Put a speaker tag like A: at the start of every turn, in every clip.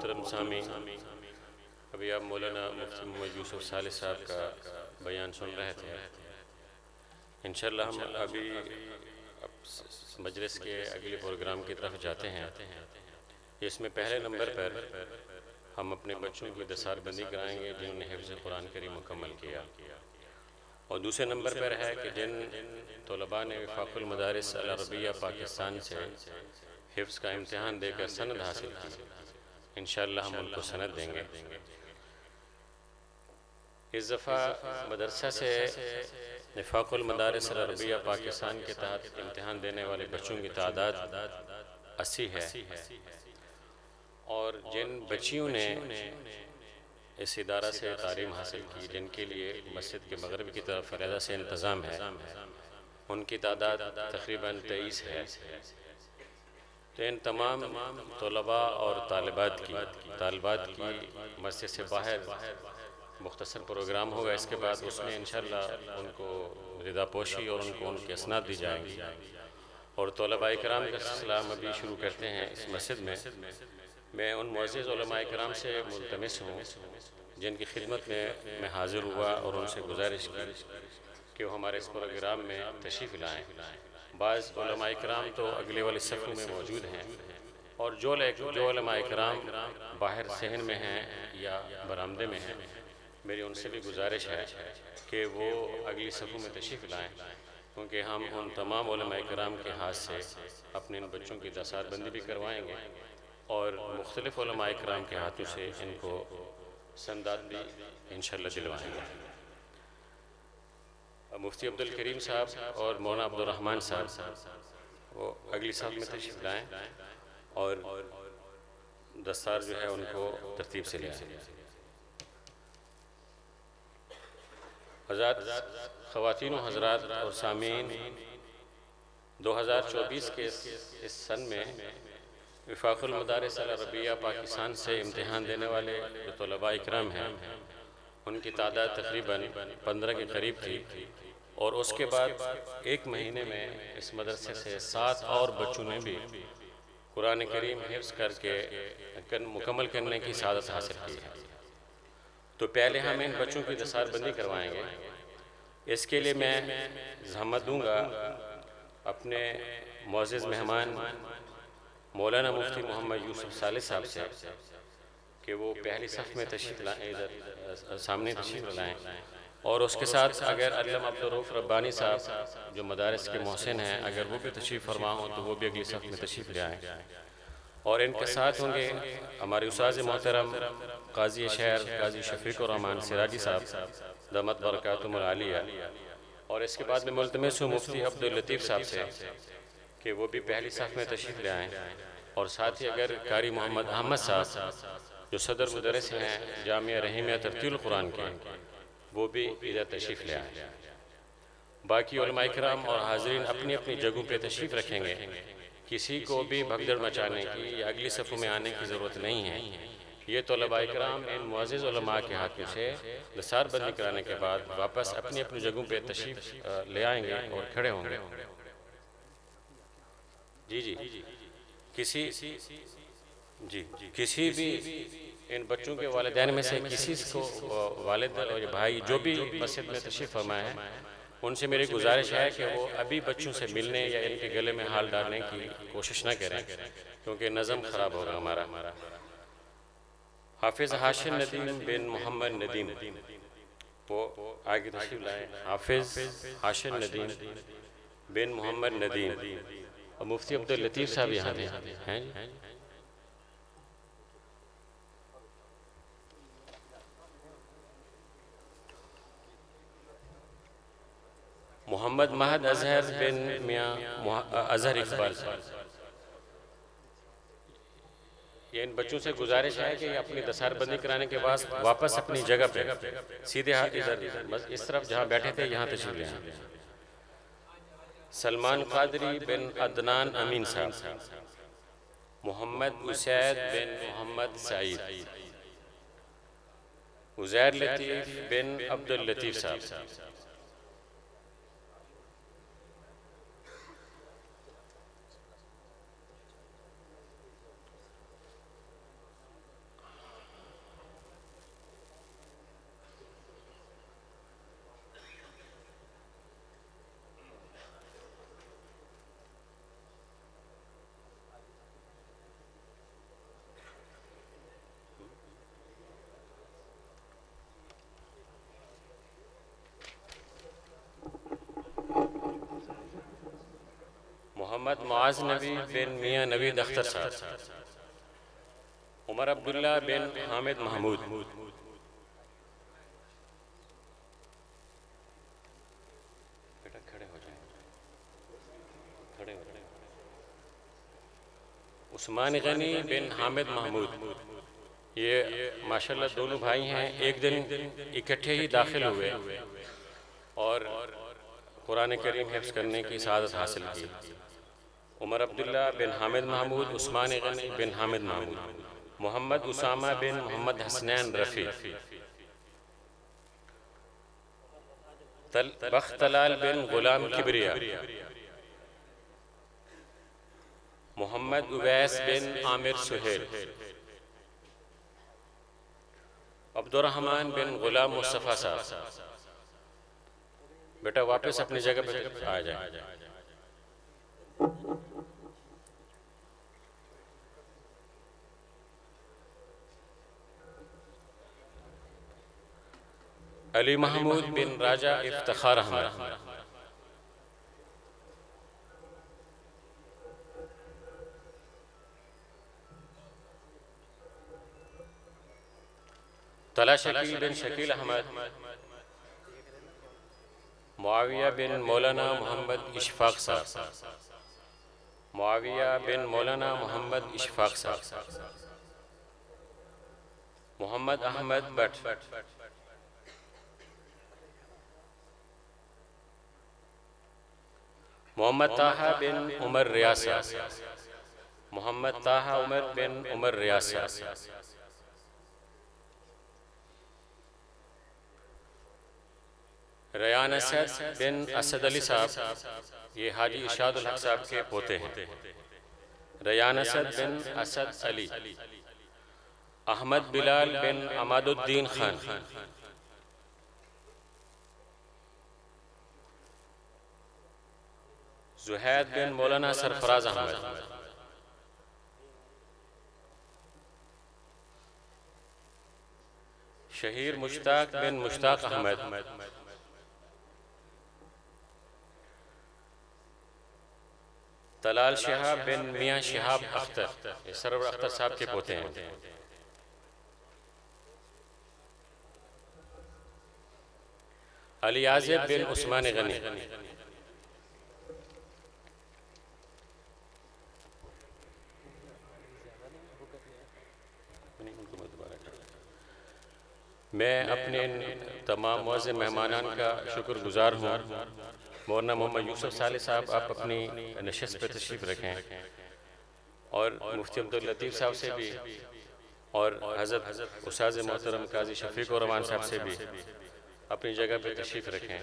A: محترم سامعین، ابھی آپ مولانا مفتی محمد یوسف صالح صاحب کا بیان سن رہے تھے۔ انشاءاللہ ہم ابھی مجلس کے اگلے پروگرام کی طرف جاتے ہیں۔ اس میں پہلے نمبر پر ہم اپنے بچوں کی دستار بندی کرائیں گے جنہوں نے حفظ قرآن کریم مکمل کیا، اور دوسرے نمبر پر ہے کہ جن طلباء نے وفاق المدارس العربیہ پاکستان سے حفظ کا امتحان دے کر سند حاصل کی، انشاءاللہ ہم ان کو سند دیں گے۔ اس دفعہ مدرسہ سے وفاق المدارس العربیہ پاکستان کے تحت امتحان دینے والے بچوں کی تعداد 80 ہے، اور جن بچیوں نے اس ادارہ سے تعلیم حاصل کی، جن کے لیے مسجد کے مغرب کی طرف علیحدہ سے انتظام ہے، ان کی تعداد تقریباً 23 ہے۔ تو ان تمام طلباء اور طالبات کی مسجد سے باہر مختصر پروگرام ہوگا۔ اس کے بعد اس میں انشاءاللہ ان کو رضا پوشی اور ان کو ان کے اسناد دی جائیں گی، اور طلباء کرام کا سلسلہ ہم ابھی شروع کرتے ہیں اس مسجد میں۔ میں ان معزز علماء کرام سے ملتمس ہوں جن کی خدمت میں حاضر ہوا، اور ان سے گزارش کی کہ وہ ہمارے اس پروگرام میں تشریف لائیں۔ بعض علماء کرام تو اگلے والے صفوں میں موجود ہیں، اور جو علماء کرام باہر صحن میں ہیں یا برآمدے میں ہیں، میری ان سے بھی گزارش ہے کہ وہ اگلی صفوں میں تشریف لائیں، کیونکہ ہم ان تمام علماء کرام کے ہاتھ سے اپنے ان بچوں کی دستار بندی بھی کروائیں گے، اور مختلف علماء کرام کے ہاتھوں سے ان کو سندات بھی انشاءاللہ دلوائیں گے۔ مفتی عبدالکریم صاحب اور مولانا عبدالرحمن صاحب وہ اگلی صف میں تشریف لائیں، اور دستار جو ہے ان کو ترتیب سے لے آئیں۔ حضرات، خواتین و حضرات اور سامعین، 2024 کے اس سن میں وفاق المدارس العربیہ پاکستان سے امتحان دینے والے جو طلباء اکرام ہیں، ان کی تعداد تقریباً 15 کے قریب تھی، اور اس کے بعد ایک مہینے میں اس مدرسے سے 7 اور بچوں نے بھی قرآن کریم حفظ کر کے مکمل کرنے کی سعادت حاصل کی ہے۔ تو پہلے ہم ان بچوں کی دستار بندی کروائیں گے۔ اس کے لیے میں زحمت دوں گا اپنے معزز مہمان مولانا مفتی محمد یوسف صالح صاحب سے کہ وہ پہلی صف میں تشریف لائیں، ادھر سامنے تشریف لائیں، اور اس کے ساتھ اگر علامہ عبدالرؤف ربانی صاحب جو مدارس کے محسن ہیں، اگر وہ بھی تشریف فرما ہوں تو وہ بھی اگلی صف میں تشریف لے آئیں، اور ان کے ساتھ ہوں گے ہمارے استاذ محترم قاضی شہر قاضی شفیق الرحمن سراجی صاحب دامت برکاتہم العالیہ، اور اس کے بعد میں ملتمس ہوں مفتی عبداللطیف صاحب سے کہ وہ بھی پہلی صف میں تشریف لے آئیں، اور ساتھ ہی اگر قاری محمد احمد صاحب جو صدر مدرس ہیں جامعہ رحیمیہ ترتیل القرآن کے، وہ بھی ادھر تشریف لے آئیں۔ باقی علماء کرام اور حاضرین اپنی اپنی جگہوں پہ تشریف رکھیں گے، کسی کو بھی بھگدڑ مچانے کی یا اگلی صفوں میں آنے کی ضرورت نہیں ہے۔ یہ طلباء کرام ان معزز علماء کے ہاتھوں سے دستار بندی کرانے کے بعد واپس اپنی اپنی جگہوں پہ تشریف لے آئیں گے اور کھڑے ہوں گے۔ جی کسی بھی ان بچوں کے والدین میں سے کسی کو والد اور بھائی جو بھی مسجد میں تشریف فرمائے ہیں، ان سے میری گزارش ہے کہ وہ ابھی بچوں سے ملنے یا ان کے گلے میں ہال ڈالنے کی کوشش نہ کریں، کیونکہ نظم خراب ہوگا ہمارا۔ حافظ ہاشم ندیم بن محمد ندیم وہ آگے تشریف لائیں۔ حافظ ہاشم ندیم بن محمد ندیم، اور مفتی عبداللطیف صاحب یہاں ہیں۔ محمد مہد اظہر بن میاں اظہر اقبال صاحب، یہ ان بچوں سے گزارش ہے کہ یہ اپنی دستار بندی کرانے کے بعد واپس اپنی جگہ پہ سیدھے ادھر اس طرف جہاں بیٹھے تھے یہاں تشریف لے آئیں۔ سلمان قادری بن عدنان امین صاحب، محمد اسید بن محمد سعید، عزیر لطیف بن عبداللطیف صاحب، محمد معاذ نبی بن میاں نوید اختر صاحب، عمر عبداللہ بن حامد محمود، بیٹا کھڑے ہو جائیں، کھڑے ہو جائیں، عثمان غنی بن حامد محمود، یہ ماشاءاللہ دونوں بھائی ہیں، ایک دن اکٹھے ہی داخل ہوئے اور قرآن کریم حفظ کرنے کی سعادت حاصل کی۔ عمر عبداللہ بن حامد محمود، عثمان غنی بن حامد محمود، محمد اسامہ بن محمد حسنین رفیع، بخت طلال بن غلام کبریہ، محمد اویس بن عامر سہیل، عبد الرحمن بن غلام مصطفیٰ صاحب، بیٹا واپس اپنی جگہ پہ آ جائیں۔ علی محمود بن راجہ افتخار احمد، طلحہ شکیل بن شکیل احمد، معاویہ بن مولانا محمد اشفاق صاحب، معاویہ بن مولانا محمد اشفاق صاحب، محمد احمد بٹ، محمد طاہا بن عمر ریاسہ، محمد طاہا عمر بن عمر ریاسہ، ریان اسد بن اسد علی صاحب، یہ حاجی ارشاد الحق صاحب کے پوتے ہیں، ریان اسد بن اسد علی، احمد بلال بن عماد الدین خان، زہید بن مولانا سرفراز احمد، شہیر مشتاق بن مشتاق احمد، طلال شہاب بن میاں شہاب اختر، یہ سرور اختر صاحب کے پوتے ہیں، علی عازب بن عثمان غنی، میں اپنے تمام معزز مہمانان کا شکر گزار ہوں۔ مولانا محمد یوسف صالح صاحب آپ اپنی نشست پہ تشریف رکھیں، اور مفتی عبداللطیف صاحب سے بھی، اور حضرت استاذ محترم قاضی شفیق الرحمان صاحب سے بھی اپنی جگہ پہ تشریف رکھیں۔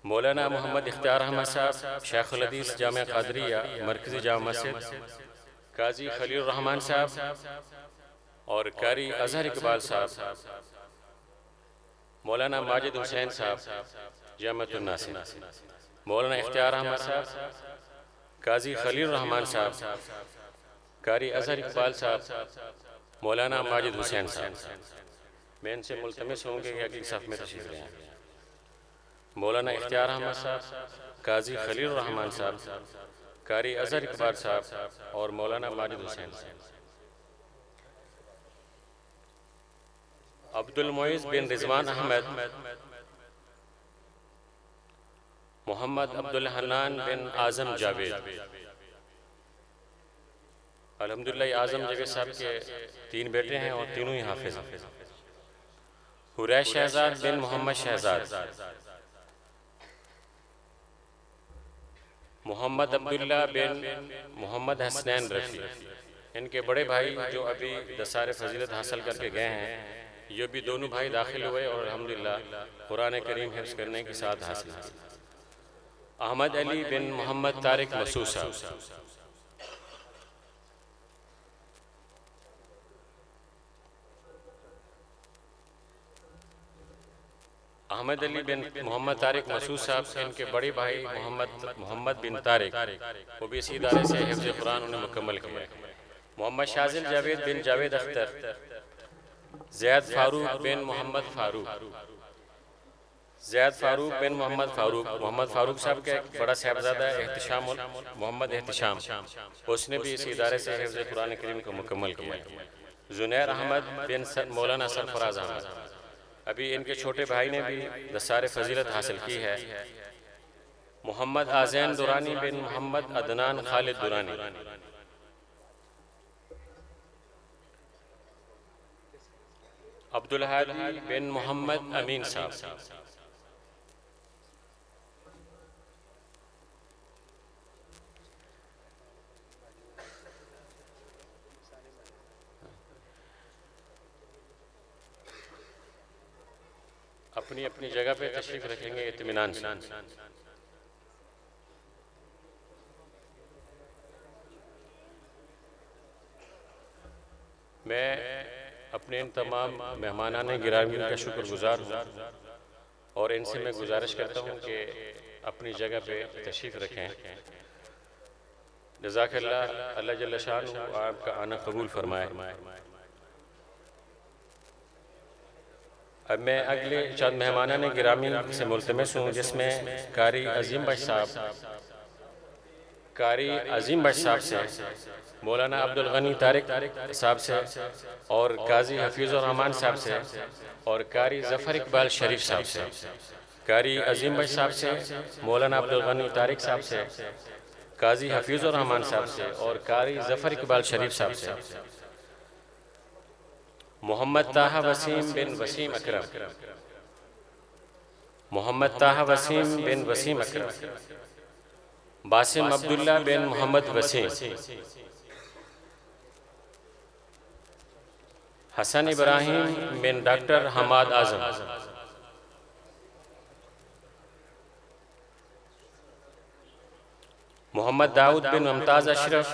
A: مولانا محمد اختیار احمد صاحب، شیخ الحدیث جامعہ قادریہ مرکزی جامع مسجد، قاضی خلیل الرحمان صاحب اور قاری اظہر اقبال صاحب، مولانا ماجد حسین صاحب جامعۃ الناصر، مولانا اختیار احمد صاحب، قاضی خلیل الرحمان صاحب، قاری اظہر اقبال صاحب، مولانا ماجد حسین صاحب، میں ان سے ملتمس ہوں گے کہ اگلی صف میں تشریف لیں۔ مولانا اختیار احمد صاحب، قاضی خلیل الرحمان صاحب، قاری اظہر اقبال صاحب اور مولانا ماجد حسین صاحب۔ عبد المعز بن رضوان احمد، محمد عبد الحنان بن اعظم جاوید، الحمدللہ یہ اعظم جاوید صاحب کے 3 بیٹے ہیں اور تینوں ہی حافظ ہیں۔ حریش شہزاد بن محمد شہزاد، محمد عبداللہ بن محمد حسنین رفیع، ان کے بڑے بھائی جو ابھی دسار فضیلت حاصل کر کے گئے ہیں، یہ بھی دونوں بھائی داخل ہوئے اور الحمدللہ قرآن کریم حفظ کرنے کی سعادت حاصل کی۔ احمد علی بن محمد طارق مسعود صاحب، احمد علی بن محمد طارق مسعود صاحب، ان کے بڑے بھائی محمد بن طارق، وہ بھی اسی ادارے سے حفظ قرآن انہیں مکمل کیا۔ محمد شازل جاوید بن جاوید اختر، زید فاروق بن محمد فاروق، زید فاروق بن محمد فاروق، محمد فاروق صاحب کا ایک بڑا صاحبزادہ ہے احتشام محمد احتشام، اس نے بھی اس ادارے سے حفظ قرآن کریم کو مکمل کیا۔ زنیر احمد بن مولانا سرفراز احمد، ابھی ان کے چھوٹے بھائی نے بھی دستار فضیلت حاصل کی ہے۔ محمد آذین دورانی بن محمد عدنان خالد دورانی، عبدالہادی بن محمد امین صاحب، اپنی اپنی جگہ پہ تشریف رکھیں گے اطمینان سے۔ میں اپنے ان تمام مہمانان گرامی کا شکر گزار ہوں، اور ان سے میں گزارش کرتا ہوں کہ اپنی جگہ پہ تشریف رکھیں۔ جزاک اللہ، اللہ جل شانہ آپ کا آنا قبول فرمائے۔ اب میں اگلے چند مہمانان گرامی سے ملتمس ہوں، جس میں قاری عظیم بخش صاحب سے، مولانا عبدالغنی طارق صاحب سے، اور قاضی حفیظ الرحمان صاحب سے، اور قاری ظفر اقبال شریف صاحب سے۔ قاری عظیم بخش صاحب سے، مولانا عبدالغنی طارق صاحب سے، قاضی حفیظ الرحمان صاحب سے، اور قاری ظفر اقبال شریف صاحب سے۔ محمد طاہر وسیم بن وسیم اکرم، محمد طاہر وسیم بن وسیم اکرم، باسم عبداللہ بن محمد وسیم، حسن ابراہیم بن ڈاکٹر حماد اعظم، محمد داؤد بن ممتاز اشرف،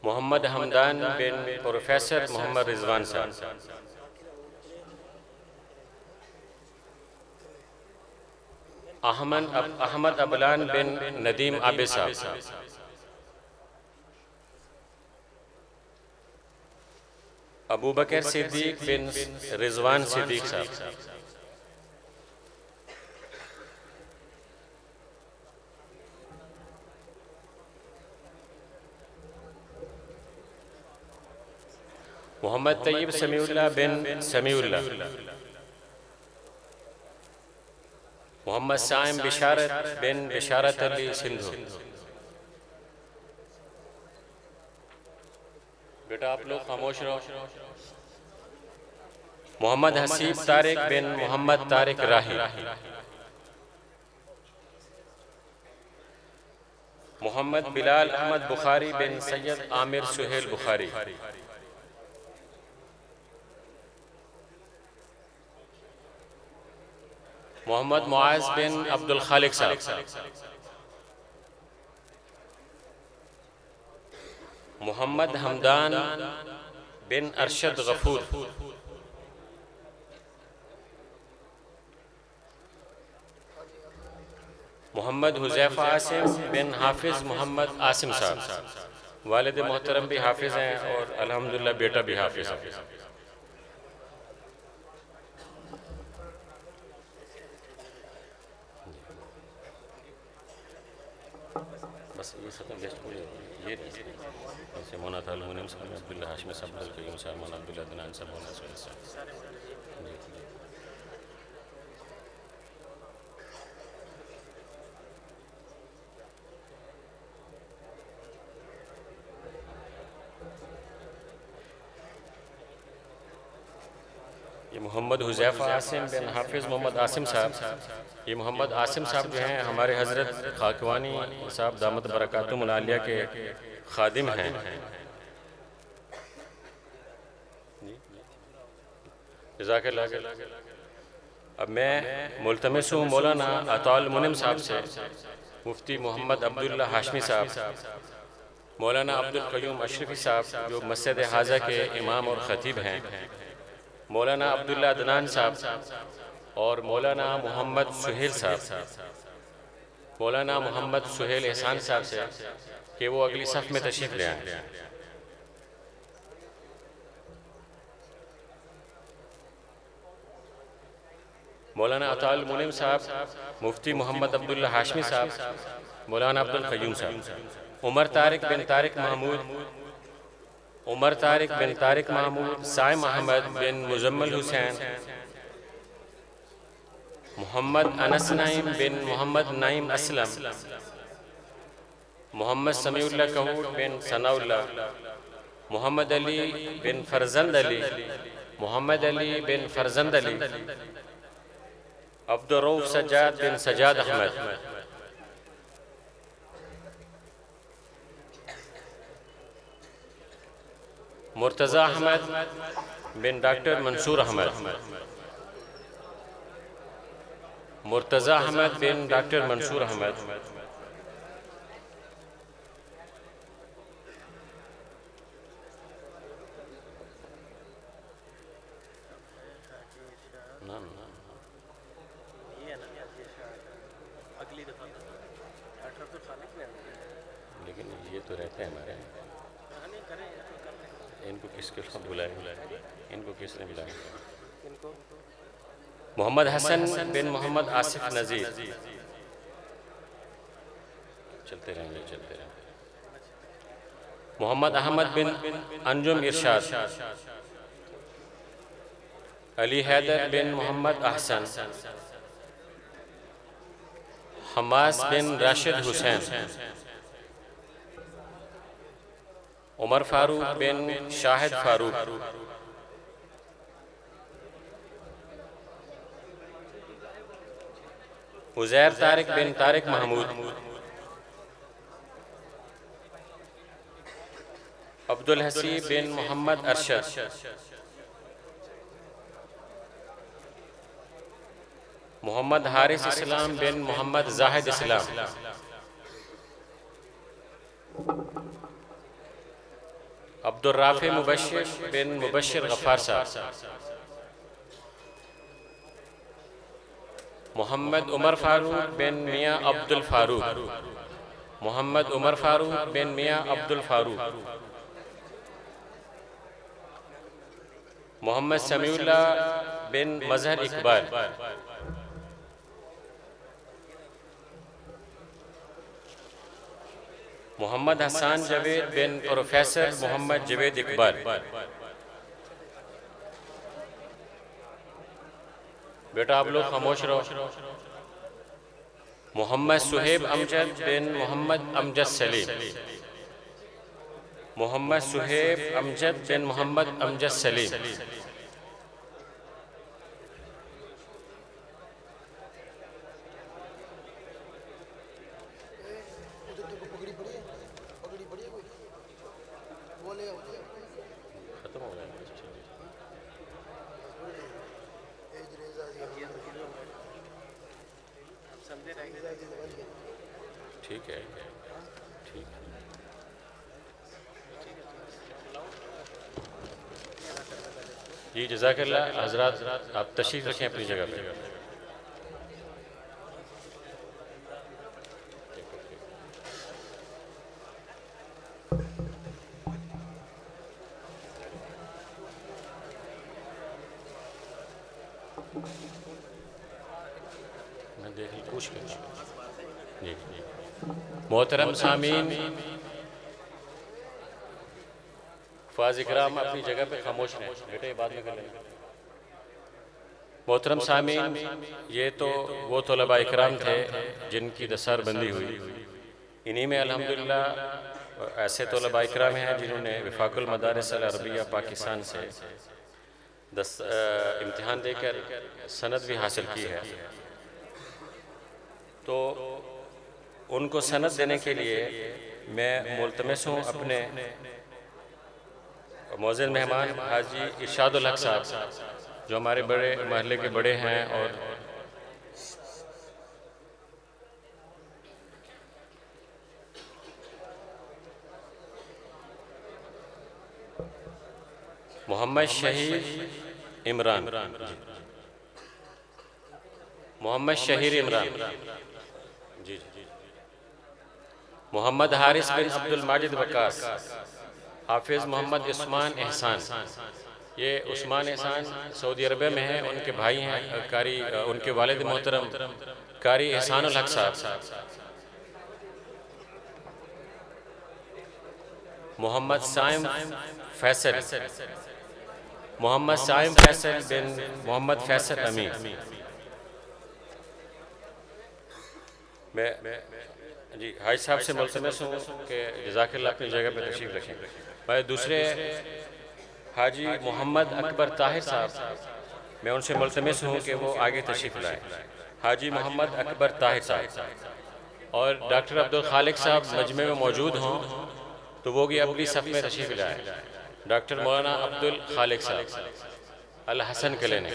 A: محمد حمدان بن پروفیسر محمد رضوان صاحب، احمد ابلان بن ندیم عابد صاحب، ابو بکر صدیق بن رضوان صدیق صاحب، محمد طیب سمیع اللہ بن سمیع اللہ، محمد سائم بشارت بن بشارت علی سندھو۔ بیٹا آپ لوگ خاموش رہو۔ محمد حسیب طارق بن محمد طارق راہی، محمد بلال احمد بخاری بن سید عامر سہیل بخاری، محمد معاذ بن عبد الخالق صاحب، محمد حمدان بن ارشد غفور، محمد حذیفہ عاصم بن حافظ محمد عاصم صاحب، والد محترم بھی حافظ ہیں اور الحمدللہ بیٹا بھی حافظ ہے۔ بس یہ ختم گیسٹ پوری یہ جیسے مونا تھا المونیم صاحب، عبداللہ ہاشمی صاحب، عبدالقیوم صاحب، مونا عبداللہ دنان صاحب، مونا سوید صاحب۔ یہ محمد حذیفہ عاصم بن حافظ محمد عاصم صاحب، یہ محمد عاصم صاحب جو ہیں ہمارے حضرت خاکوانی صاحب دامت برکاتہم العالیہ کے خادم ہیں۔ جزاک اللہ۔ اب میں ملتمس ہوں مولانا عطاء المنعم صاحب سے، مفتی محمد عبداللہ ہاشمی صاحب، مولانا عبدالقیوم اشرفی صاحب جو مسجد حاضہ کے امام اور خطیب ہیں، مولانا عبداللہ عدنان صاحب اور مولانا محمد سہیل صاحب، مولانا محمد سہیل احسان صاحب سے کہ وہ اگلی صف میں تشریف لے آئیں۔ مولانا عطا المنعم صاحب، مفتی محمد عبداللہ ہاشمی صاحب، مولانا عبد القیوم صاحب، عمر طارق بن طارق محمود، سائم احمد بن مزمل حسین، محمد انس نعیم بن محمد نعیم اسلم، محمد سمیع اللہ کہوٹ بن ثناء اللہ، محمد علی بن فرزند علی، محمد علی بن فرزند علی، عبدالرؤف سجاد بن سجاد احمد، مرتضی احمد بن ڈاکٹر منصور احمد، مرتضی احمد بن ڈاکٹر منصور احمد، لیکن یہ تو رہتے ہیں ہمارے، ان کو کس کے ساتھ بلائے، ان کو کس نے بلائے؟ محمد حسن بن محمد آصف نذیر، چلتے رہیں گے چلتے رہیں گے، محمد احمد بن انجم ارشاد، علی حیدر بن محمد احسن، حماس بن راشد حسین، عمر فاروق بن شاہد فاروق، عزیر طارق بن طارق محمود، عبدالحسیب بن محمد ارشد، محمد حارث اسلام بن محمد زاہد اسلام، عبدالرافع مبشر بن مبشر غفار صاحب، محمد عمر فاروق بن میاں عبد الفاروق، محمد عمر فاروق بن میاں عبد الفاروق، محمد سمیع اللہ بن مظہر اقبال، محمد حسان جاوید بن پروفیسر محمد جاوید اقبال، بیٹا آپ لوگ خاموش رہو، محمد صہیب امجد بن محمد امجد سلیم، محمد صہیب امجد بن محمد امجد سلیم، ٹھیک ہے ٹھیک ہے، جی جزاک اللہ۔ حضرات آپ تشریف رکھیں اپنی جگہ پہ۔ میں دیکھ لی پوچھ کے جی محترم سامعین، فاض اکرام اپنی جگہ پہ خاموش رہیں، بیٹے یہ بات میں کر لیں گے۔ محترم سامعین، یہ تو وہ طلباء اکرام تھے جن کی دستار بندی ہوئی، انہی میں الحمدللہ ایسے طلباء اکرام ہیں جنہوں نے وفاق المدارس العربیہ پاکستان سے امتحان دے کر سند بھی حاصل کی ہے، تو ان کو سند دینے کے لیے میں ملتمس ہوں اپنے معزز مہمان حاجی ارشاد الحق صاحب جو ہمارے بڑے محلے کے بڑے ہیں، اور محمد شہید عمران، محمد شہیر عمران، جی محمد حارث بن عبد الماجد وقاص، حافظ محمد عثمان احسان، یہ عثمان احسان سعودی عربیہ میں ہیں، ان کے بھائی ہیں قاری، ان کے والد محترم قاری احسان الحق صاحب، محمد سائم فیصل، محمد سائم فیصل بن محمد فیصل امین۔ میں جی حاج صاحب سے ملتمس ہوں کہ جزاک اللہ اپنی جگہ پہ تشریف رکھیں۔ میں دوسرے حاجی محمد اکبر طاہر صاحب، میں ان سے ملتمس ہوں کہ وہ آگے تشریف لائیں۔ حاجی محمد اکبر طاہر صاحب اور ڈاکٹر عبدالخالق صاحب مجمع میں موجود ہوں تو وہ بھی اپنی صف میں تشریف لائیں۔ ڈاکٹر مولانا عبدالخالق صاحب الحسن کلینک۔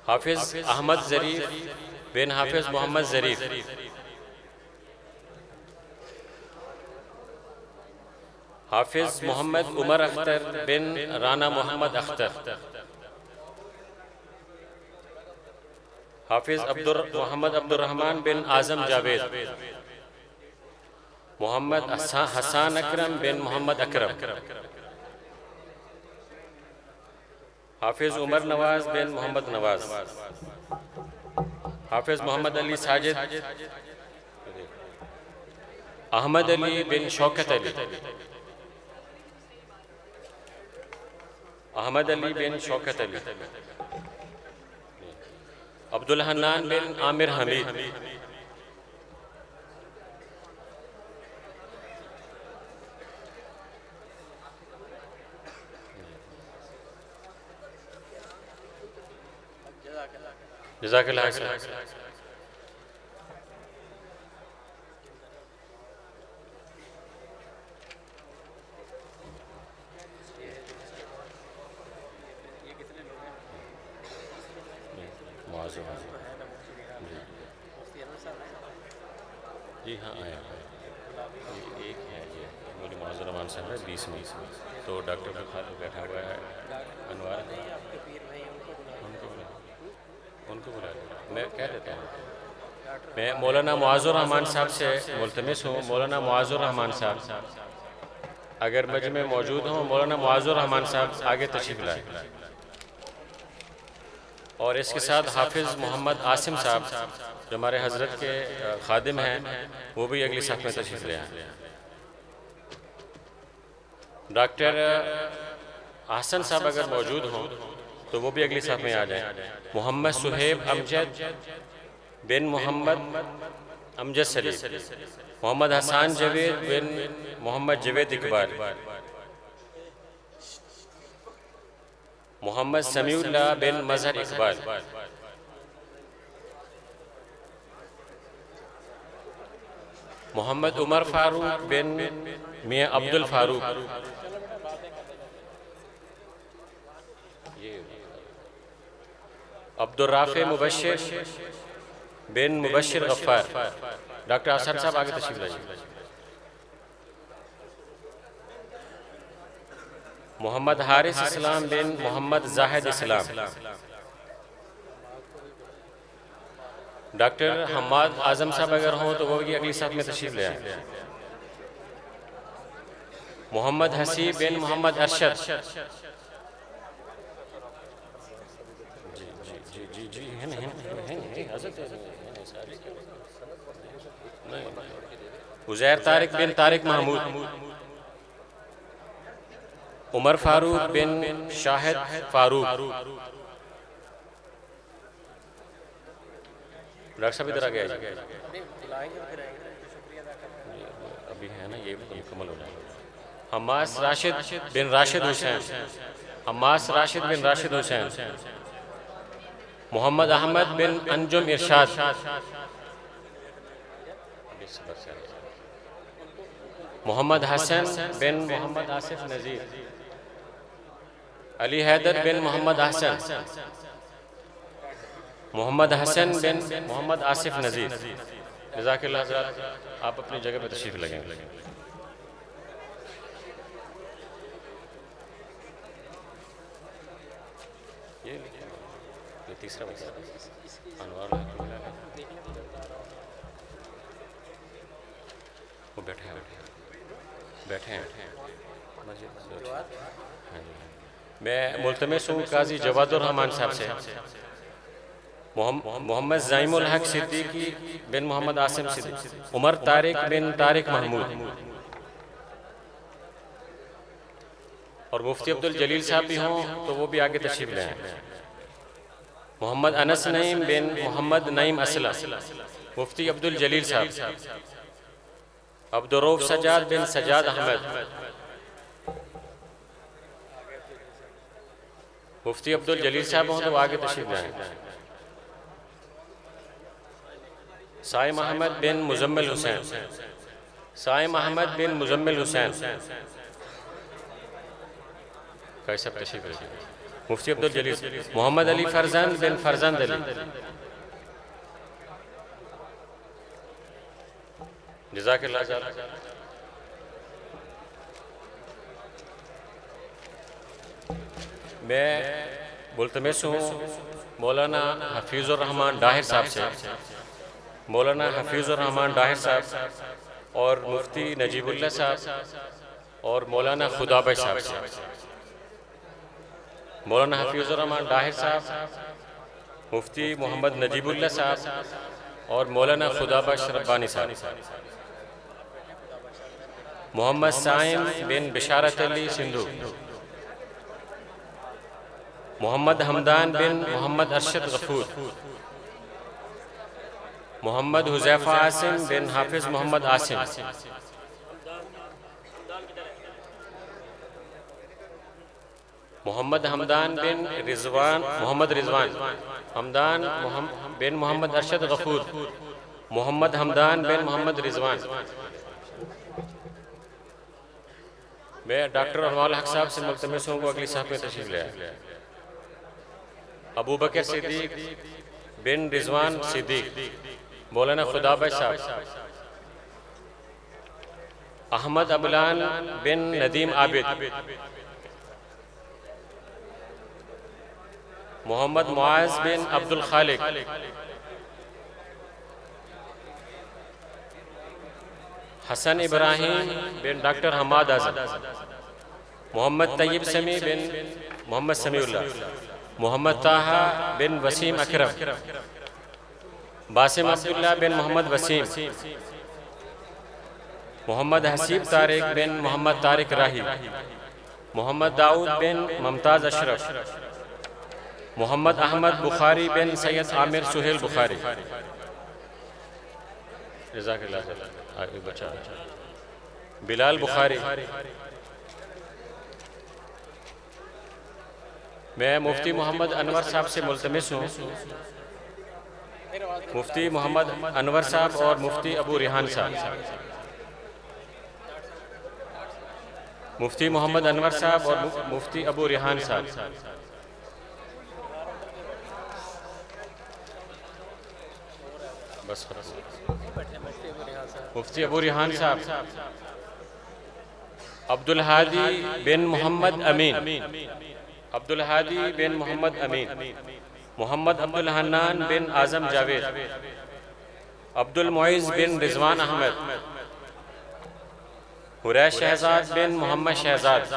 A: حافظ احمد ظریف بن حافظ محمد ظریف، حافظ محمد عمر اختر بن رانا محمد اختر، حافظ محمد عبد الرحمن بن اعظم جاوید، محمد حسان اکرم بن محمد اکرم، حافظ عمر نواز بن محمد نواز، حافظ محمد علی ساجد، احمد علی بن شوکت علی، احمد علی بن شوکت علی، عبدالحنان بن عامر حمید، جزاک اللہ خیر۔ جی ہاں آیا ایک ہے، یہ مولی معاذ الرحمان صاحب ہے 20 میں، تو ڈاکٹر خالد بیٹھا ہوا ہے انوار، ان کو بلا لیں، میں کہہ دیتا ہوں۔ میں مولانا معاذ الرحمان صاحب سے ملتمس ہوں، مولانا معاذ الرحمان صاحب اگر مجمع موجود ہوں، مولانا معاذ الرحمان صاحب آگے تشریف لائیں، اور اس کے ساتھ حافظ محمد عاصم صاحب جو ہمارے حضرت کے خادم ہیں وہ بھی اگلی صف میں تشریف لے آئیں۔ ڈاکٹر احسن صاحب اگر موجود ہوں تو وہ بھی اگلی صف میں آ جائیں۔ محمد صہیب امجد بن محمد امجد سلیم، محمد حسان جاوید بن محمد جاوید اقبال، محمد سمیع اللہ بن مظہر اقبال، محمد عمر فاروق بن میاں عبد الفاروق، عبد الرافع مبشر بن مبشر غفار۔ ڈاکٹر احسن صاحب آگے تشریف لائیے۔ محمد حارث اسلام بن محمد زاہد اسلام، ڈاکٹر حماد اعظم صاحب اگر ہوں تو وہ بھی اگلی صف میں تشریف لے آئیں۔ محمد حسیب بن محمد ارشد، عزیر طارق بن طارق محمود، عمر فاروق بن شاہد فاروق۔ ڈاکٹر صاحب ادھر آ گیا جی، ابھی ہے نا یہ مکمل ہو جائے۔ حماس راشد بن راشد حسین، حماس راشد بن راشد حسین، محمد احمد بن انجم ارشاد، محمد حسن بن محمد آصف نذیر، علی حیدر بن محمد حسن، محمد حسن بن محمد آصف نذیر۔ جزاک اللہ حضرات، آپ اپنی جگہ پہ تشریف لگیں۔ یہ تیسرا مسئلہ انوار وہ بیٹھے ہیں۔ بیٹھے ہیں میں ملتمس ہوں قاضی جواد الرحمان صاحب سے محمد زائم الحق صدیقی بن محمد عاصم صدیق، عمر طارق بن طارق محمود، اور مفتی عبدالجلیل صاحب بھی ہوں تو وہ بھی آگے تشریف لیں۔ محمد انس نعیم بن محمد نعیم اسلم، مفتی عبدالجلیل صاحب، عبدالرؤف سجاد بن سجاد احمد، مفتی عبدالجلیل صاحب ہوں تو آگے تشریف لائیں۔ سائم احمد بن مزمل حسین، سائم احمد بن مزمل حسین، کیسا تشریف لائیں۔ مفتی عبدالجلیل، محمد علی فرزند بن فرزند علی، جزاک اللہ خیر۔ میں ملتمس ہوں مولانا حفیظ الرحمان ڈاہر صاحب سے، مولانا حفیظ الرحمان ڈاہر صاحب اور مفتی نجیب اللہ صاحب اور مولانا خدابخش صاحب سے، مولانا حفیظ الرحمان ڈاہر صاحب، مفتی محمد نجیب اللہ صاحب اور مولانا خدابخش ربانی صاحب، محمد سائم بن بشارت علی سندھو، محمد حمدان بن محمد ارشد غفور، محمد حذیفہ عاصم بن حافظ محمد عاصم، محمد حمدان بن رضوان محمد رضوان، حمدان بن محمد ارشد غفور، محمد حمدان بن محمد رضوان۔ میں ڈاکٹر انوار الحق صاحب سے ملتمس ہوں وہ اگلی صاحب میں تشریف لے آئے۔ ابو بکر صدیق بن رضوان صدیق، مولانا خدابخش صاحب، احمد ابلان بن ندیم عابد، محمد معاذ بن عبد الخالق، حسن ابراہیم بن ڈاکٹر حماد آزم، محمد طیب سمیع بن محمد سمیع اللہ، محمد طاہا بن وسیم اکرم، باسم عبداللہ بن محمد وسیم، محمد حسیب طارق بن محمد طارق راہی، محمد داؤد بن ممتاز اشرف، محمد احمد بخاری بن سید عامر سہیل بخاری، جزاک اللہ خیر، بلال بخاری۔ میں مفتی محمد انور صاحب سے ملتمس ہوں، مفتی محمد انور صاحب اور مفتی ابو ریحان صاحب، مفتی محمد انور صاحب اور مفتی ابو ریحان صاحب، بس مفتی ابو ریحان صاحب، عبدالہادی بن محمد امین، عبدالہادی بن محمد امین، محمد عبدالحنان بن اعظم جاوید، عبدالمعز بن رضوان احمد، حریش شہزاد بن محمد شہزاد،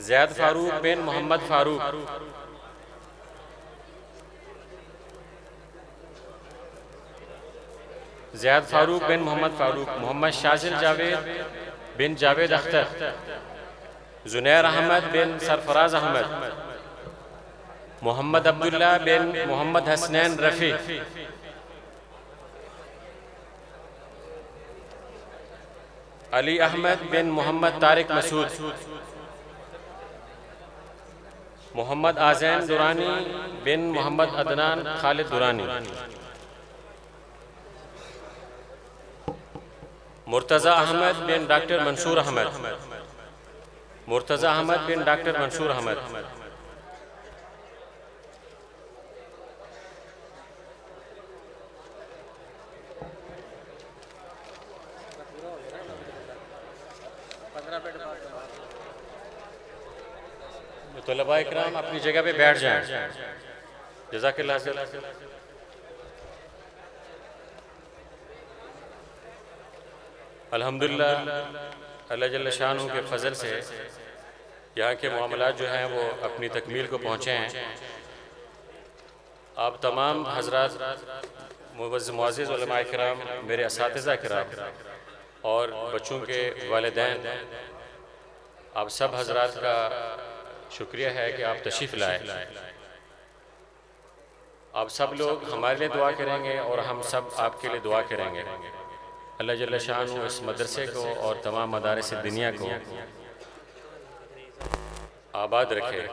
A: زید فاروق بن محمد فاروق، زید فاروق بن محمد فاروق، محمد شازل جاوید بن جاوید اختر، زنیر احمد بن سرفراز احمد، محمد عبداللہ بن محمد حسنین رفیع، علی احمد بن محمد طارق مسعود، محمد آذین درانی بن محمد عدنان خالد درانی، مرتضی احمد بن ڈاکٹر منصور احمد، مرتضی احمد بن ڈاکٹر منصور احمد، طلباء اکرام اپنی جگہ پہ بیٹھ جائیں، جزاک اللہ خیر۔ الحمدللہ اللہ جل شانہ کے فضل سے یہاں کے معاملات جو ہیں وہ اپنی تکمیل کو پہنچے ہیں۔ آپ تمام حضرات معزز علماء کرام، میرے اساتذہ کرام اور بچوں کے والدین، آپ سب حضرات کا شکریہ ہے کہ آپ تشریف لائے۔ آپ سب لوگ ہمارے لیے دعا کریں گے اور ہم سب آپ کے لیے دعا کریں گے۔ اللہ جل شانہ اس مدرسے کو اور تمام مدارس دنیا کو آباد رکھے۔